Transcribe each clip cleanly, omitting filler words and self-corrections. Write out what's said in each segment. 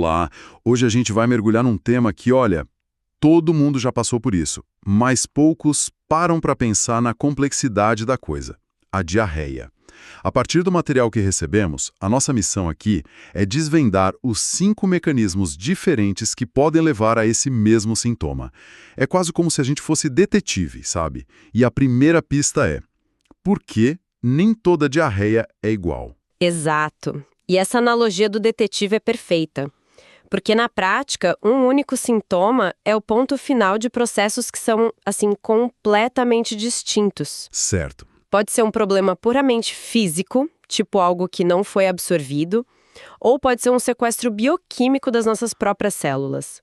Olá! Hoje a gente vai mergulhar num tema que, olha, todo mundo já passou por isso, mas poucos param para pensar na complexidade da coisa: a diarreia. A partir do material que recebemos, a nossa missão aqui é desvendar os 5 mecanismos diferentes que podem levar a esse mesmo sintoma. É quase como se a gente fosse detetive, sabe? E a primeira pista é: por que nem toda diarreia é igual? Exato. E essa analogia do detetive é perfeita. Porque, na prática, um único sintoma é o ponto final de processos que são, assim, completamente distintos. Certo. Pode ser um problema puramente físico, tipo algo que não foi absorvido, ou pode ser um sequestro bioquímico das nossas próprias células.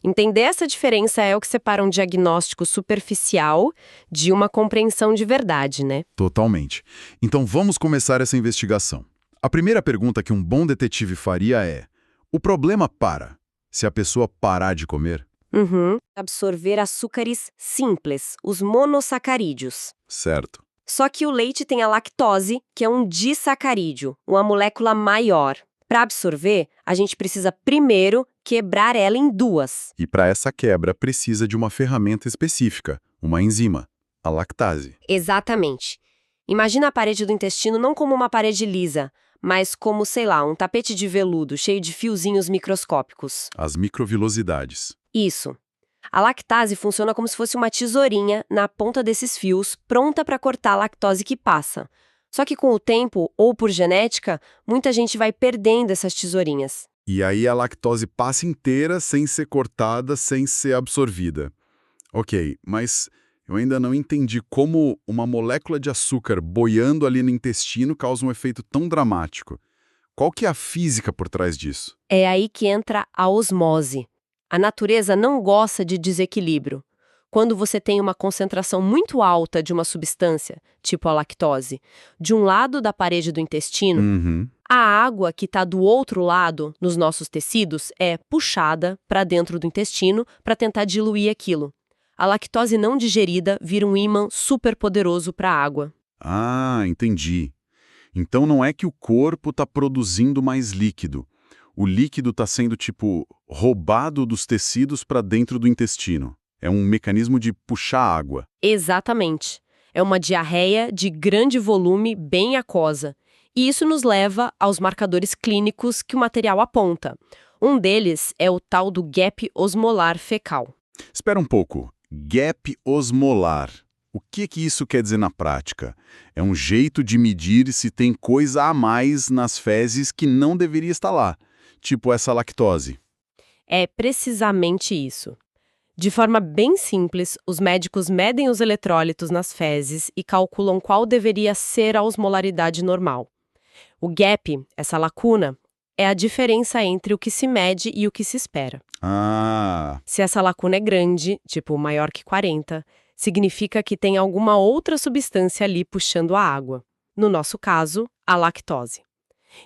Entender essa diferença é o que separa um diagnóstico superficial de uma compreensão de verdade, né? Totalmente. Então vamos começar essa investigação. A primeira pergunta que um bom detetive faria é: o problema para se a pessoa parar de comer? Absorver açúcares simples, os monossacarídeos. Certo. Só que o leite tem a lactose, que é um disacarídeo, uma molécula maior. Para absorver, a gente precisa primeiro quebrar ela em duas. E para essa quebra precisa de uma ferramenta específica, uma enzima, a lactase. Exatamente. Imagina a parede do intestino não como uma parede lisa, mas como, sei lá, um tapete de veludo cheio de fiozinhos microscópicos. As microvilosidades. Isso. A lactase funciona como se fosse uma tesourinha na ponta desses fios, pronta para cortar a lactose que passa. Só que com o tempo, ou por genética, muita gente vai perdendo essas tesourinhas. E aí a lactose passa inteira sem ser cortada, sem ser absorvida. Ok, mas eu ainda não entendi como uma molécula de açúcar boiando ali no intestino causa um efeito tão dramático. Qual que é a física por trás disso? É aí que entra a osmose. A natureza não gosta de desequilíbrio. Quando você tem uma concentração muito alta de uma substância, tipo a lactose, de um lado da parede do intestino, a água que está do outro lado, nos nossos tecidos, é puxada para dentro do intestino para tentar diluir aquilo. A lactose não digerida vira um ímã superpoderoso para a água. Ah, entendi. Então não é que o corpo está produzindo mais líquido. O líquido está sendo, tipo, roubado dos tecidos para dentro do intestino. É um mecanismo de puxar água. Exatamente. É uma diarreia de grande volume bem aquosa. E isso nos leva aos marcadores clínicos que o material aponta. Um deles é o tal do gap osmolar fecal. Espera um pouco. Gap osmolar. O que isso quer dizer na prática? É um jeito de medir se tem coisa a mais nas fezes que não deveria estar lá, tipo essa lactose. É precisamente isso. De forma bem simples, os médicos medem os eletrólitos nas fezes e calculam qual deveria ser a osmolaridade normal. O gap, essa lacuna, é a diferença entre o que se mede e o que se espera. Ah, Se essa lacuna é grande, tipo maior que 40, significa que tem alguma outra substância ali puxando a água. No nosso caso, a lactose.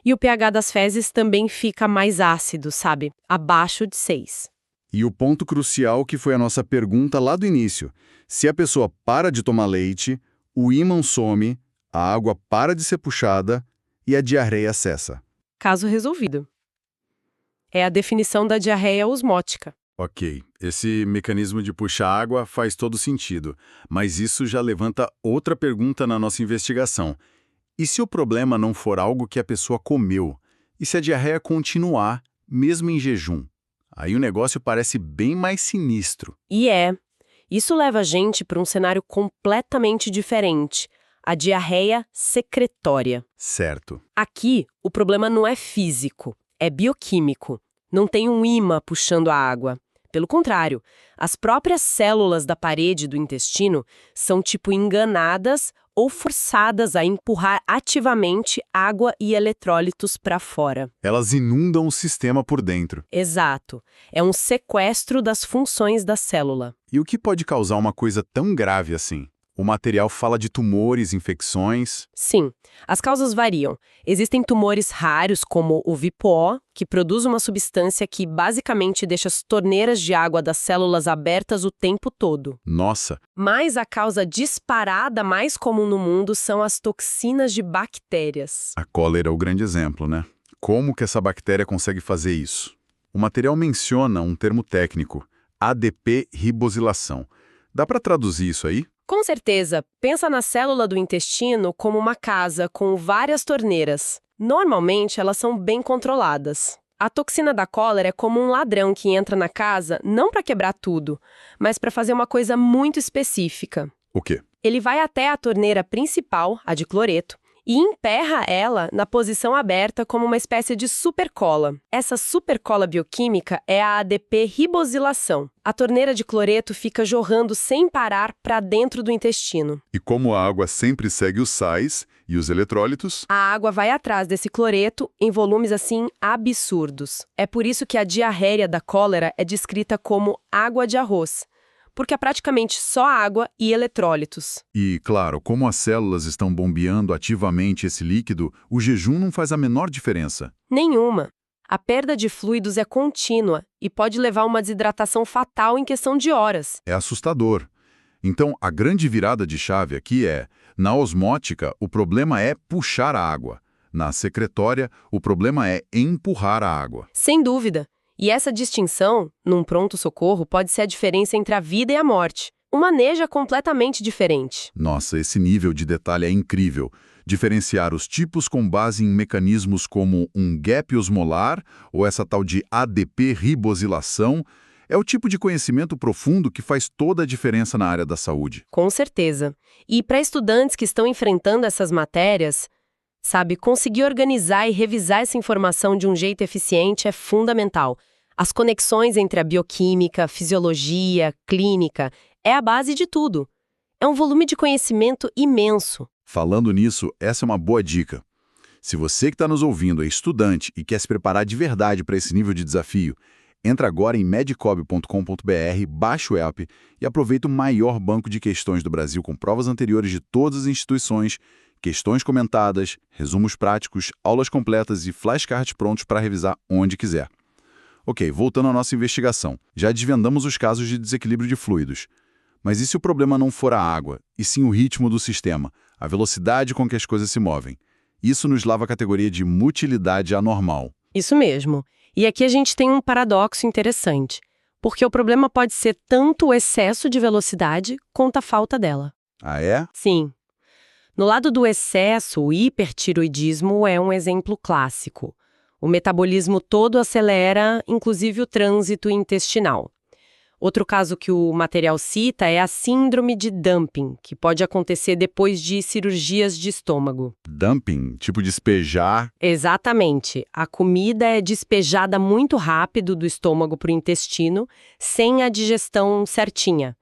E o pH das fezes também fica mais ácido, sabe? Abaixo de 6. e o ponto crucial que foi a nossa pergunta lá do início. Se a pessoa para de tomar leite, o ímã some, a água para de ser puxada e a diarreia cessa. Caso resolvido. É a definição da diarreia osmótica. Ok, esse mecanismo de puxar água faz todo sentido, mas isso já levanta outra pergunta na nossa investigação. E se o problema não for algo que a pessoa comeu? E se a diarreia continuar, mesmo em jejum? Aí o negócio parece bem mais sinistro. E isso leva a gente para um cenário completamente diferente, a diarreia secretória. Certo. Aqui, o problema não é físico, é bioquímico. Não tem um ímã puxando a água. Pelo contrário, as próprias células da parede do intestino são tipo enganadas ou forçadas a empurrar ativamente água e eletrólitos para fora. Elas inundam o sistema por dentro. Exato. É um sequestro das funções da célula. E o que pode causar uma coisa tão grave assim? O material fala de tumores, infecções. Sim, as causas variam. Existem tumores raros, como o VPO, que produz uma substância que basicamente deixa as torneiras de água das células abertas o tempo todo. Nossa, Mas a causa disparada mais comum no mundo são as toxinas de bactérias. a cólera é o grande exemplo, né? Como que essa bactéria consegue fazer isso? O material menciona um termo técnico, ADP ribosilação. Dá para traduzir isso aí? Com certeza, pensa na célula do intestino como uma casa com várias torneiras. Normalmente, elas são bem controladas. A toxina da cólera é como um ladrão que entra na casa não para quebrar tudo, mas para fazer uma coisa muito específica. O quê? Ele vai até a torneira principal, a de cloreto, e emperra ela na posição aberta como uma espécie de supercola. Essa supercola bioquímica é a ADP ribosilação. A torneira de cloreto fica jorrando sem parar para dentro do intestino. E como a água sempre segue os sais e os eletrólitos, A água vai atrás desse cloreto em volumes assim absurdos. É por isso que a diarreia da cólera é descrita como água de arroz, porque é praticamente só água e eletrólitos. e, claro, como as células estão bombeando ativamente esse líquido, o jejum não faz a menor diferença. Nenhuma. A perda de fluidos é contínua e pode levar a uma desidratação fatal em questão de horas. É assustador. Então, a grande virada de chave aqui é, na osmótica, o problema é puxar a água. Na secretória, o problema é empurrar a água. Sem dúvida. E essa distinção, num pronto-socorro, pode ser a diferença entre a vida e a morte. Um manejo é completamente diferente. Nossa, esse nível de detalhe é incrível. Diferenciar os tipos com base em mecanismos como um gap osmolar ou essa tal de ADP ribosilação é o tipo de conhecimento profundo que faz toda a diferença na área da saúde. Com certeza. E para estudantes que estão enfrentando essas matérias, sabe, conseguir organizar e revisar essa informação de um jeito eficiente é fundamental. As conexões entre a bioquímica, fisiologia, clínica, é a base de tudo. É um volume de conhecimento imenso. Falando nisso, essa é uma boa dica. Se você que está nos ouvindo é estudante e quer se preparar de verdade para esse nível de desafio, entra agora em medicob.com.br, baixa o app e aproveita o maior banco de questões do Brasil com provas anteriores de todas as instituições, questões comentadas, resumos práticos, aulas completas e flashcards prontos para revisar onde quiser. Ok, voltando à nossa investigação. Já desvendamos os casos de desequilíbrio de fluidos. Mas e se o problema não for a água, e sim o ritmo do sistema, a velocidade com que as coisas se movem? Isso nos leva à categoria de motilidade anormal. Isso mesmo. E aqui a gente tem um paradoxo interessante, porque o problema pode ser tanto o excesso de velocidade quanto a falta dela. Ah, é? Sim. No lado do excesso, o hipertiroidismo é um exemplo clássico. O metabolismo todo acelera, inclusive o trânsito intestinal. Outro caso que o material cita é a síndrome de dumping, que pode acontecer depois de cirurgias de estômago. Dumping, tipo despejar. Exatamente. A comida é despejada muito rápido do estômago para o intestino, sem a digestão certinha.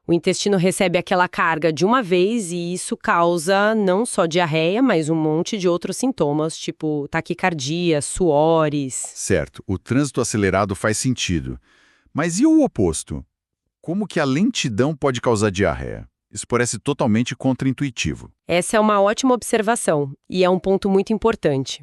O intestino recebe aquela carga de uma vez e isso causa não só diarreia, mas um monte de outros sintomas, tipo taquicardia, suores. Certo, o trânsito acelerado faz sentido. Mas e o oposto? Como que a lentidão pode causar diarreia? Isso parece totalmente contraintuitivo. Essa é uma ótima observação e é um ponto muito importante.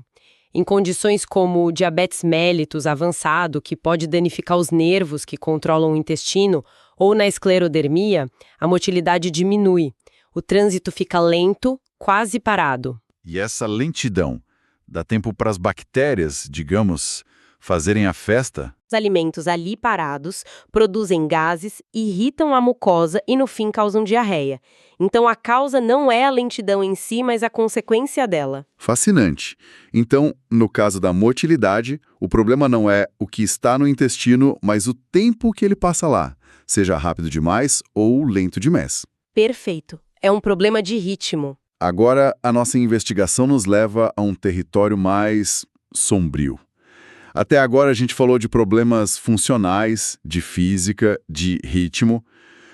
Em condições como diabetes mellitus avançado, que pode danificar os nervos que controlam o intestino, ou na esclerodermia, a motilidade diminui. O trânsito fica lento, quase parado. E essa lentidão dá tempo para as bactérias, digamos, fazerem a festa? Os alimentos ali parados produzem gases, irritam a mucosa e no fim causam diarreia. Então a causa não é a lentidão em si, mas a consequência dela. Fascinante. Então, no caso da motilidade, o problema não é o que está no intestino, mas o tempo que ele passa lá, seja rápido demais ou lento demais. Perfeito. É um problema de ritmo. Agora, a nossa investigação nos leva a um território mais sombrio. Até agora a gente falou de problemas funcionais, de física, de ritmo,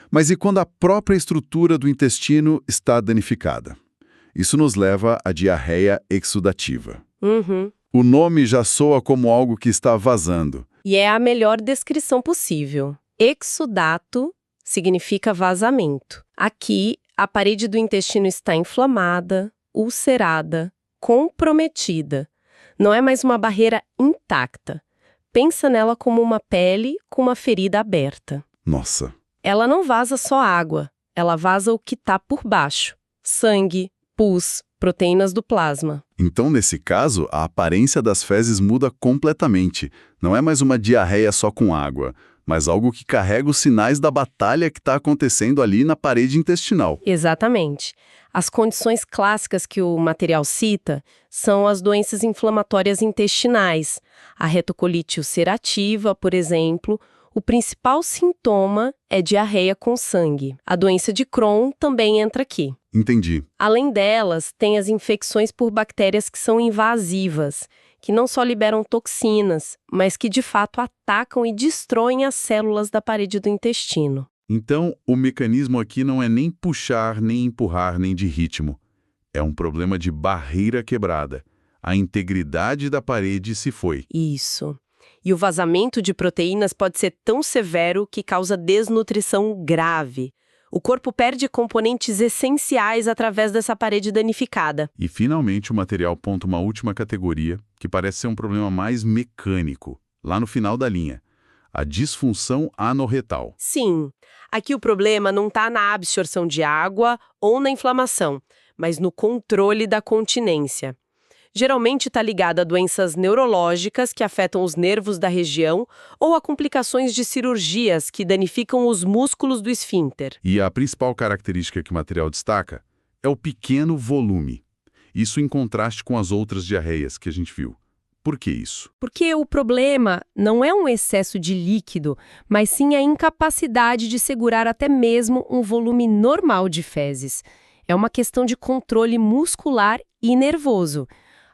mas e quando a própria estrutura do intestino está danificada? Isso nos leva à diarreia exudativa. O nome já soa como algo que está vazando. E é a melhor descrição possível. Exudato significa vazamento. Aqui, a parede do intestino está inflamada, ulcerada, comprometida. Não é mais uma barreira intacta. Pensa nela como uma pele com uma ferida aberta. Nossa. Ela não vaza só água, ela vaza o que está por baixo. Sangue, pus, proteínas do plasma. Então, nesse caso, a aparência das fezes muda completamente. Não é mais uma diarreia só com água, mas algo que carrega os sinais da batalha que está acontecendo ali na parede intestinal. Exatamente. As condições clássicas que o material cita são as doenças inflamatórias intestinais, a retocolite ulcerativa, por exemplo. O principal sintoma é diarreia com sangue. A doença de Crohn também entra aqui. Entendi. Além delas, tem as infecções por bactérias que são invasivas, que não só liberam toxinas, mas que de fato atacam e destroem as células da parede do intestino. Então, o mecanismo aqui não é nem puxar, nem empurrar, nem de ritmo. É um problema de barreira quebrada. A integridade da parede se foi. Isso. E o vazamento de proteínas pode ser tão severo que causa desnutrição grave. O corpo perde componentes essenciais através dessa parede danificada. E, finalmente, o material aponta uma última categoria, que parece ser um problema mais mecânico, lá no final da linha. A disfunção anorretal. Sim, aqui o problema não está na absorção de água ou na inflamação, mas no controle da continência. Geralmente está ligada a doenças neurológicas que afetam os nervos da região ou a complicações de cirurgias que danificam os músculos do esfíncter. E a principal característica que o material destaca é o pequeno volume. Isso em contraste com as outras diarreias que a gente viu. Por que isso? Porque o problema não é um excesso de líquido, mas sim a incapacidade de segurar até mesmo um volume normal de fezes. É uma questão de controle muscular e nervoso.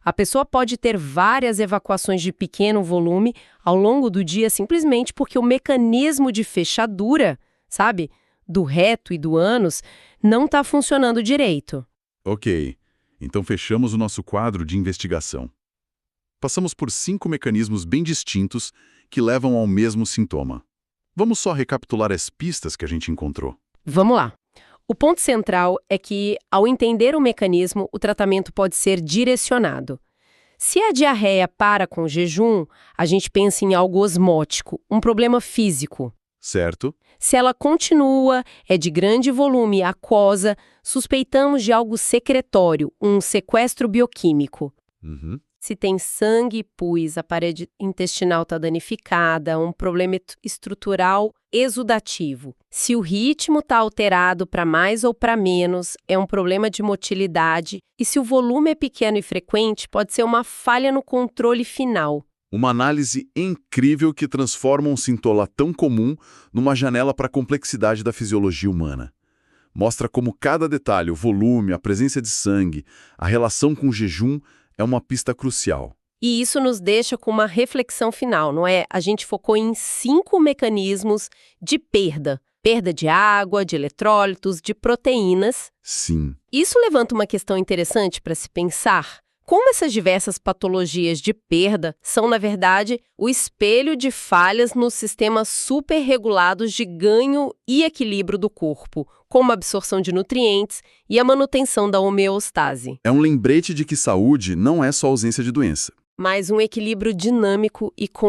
A pessoa pode ter várias evacuações de pequeno volume ao longo do dia simplesmente porque o mecanismo de fechadura, sabe, do reto e do ânus, não está funcionando direito. Ok, então fechamos o nosso quadro de investigação. Passamos por 5 mecanismos bem distintos que levam ao mesmo sintoma. Vamos só recapitular as pistas que a gente encontrou. Vamos lá. O ponto central é que, ao entender o mecanismo, o tratamento pode ser direcionado. Se a diarreia para com o jejum, a gente pensa em algo osmótico, um problema físico. Certo? Se ela continua, é de grande volume e aquosa, suspeitamos de algo secretório, um sequestro bioquímico. Se tem sangue e pus, a parede intestinal está danificada, um problema estrutural exudativo. Se o ritmo está alterado para mais ou para menos, é um problema de motilidade. E se o volume é pequeno e frequente, pode ser uma falha no controle final. Uma análise incrível que transforma um sintoma tão comum numa janela para a complexidade da fisiologia humana. Mostra como cada detalhe, o volume, a presença de sangue, a relação com o jejum, é uma pista crucial. E isso nos deixa com uma reflexão final, não é? A gente focou em 5 mecanismos de perda. Perda de água, de eletrólitos, de proteínas. Sim. Isso levanta uma questão interessante para se pensar. Como essas diversas patologias de perda são, na verdade, o espelho de falhas nos sistemas superregulados de ganho e equilíbrio do corpo, como a absorção de nutrientes e a manutenção da homeostase. É um lembrete de que saúde não é só ausência de doença. Mas um equilíbrio dinâmico e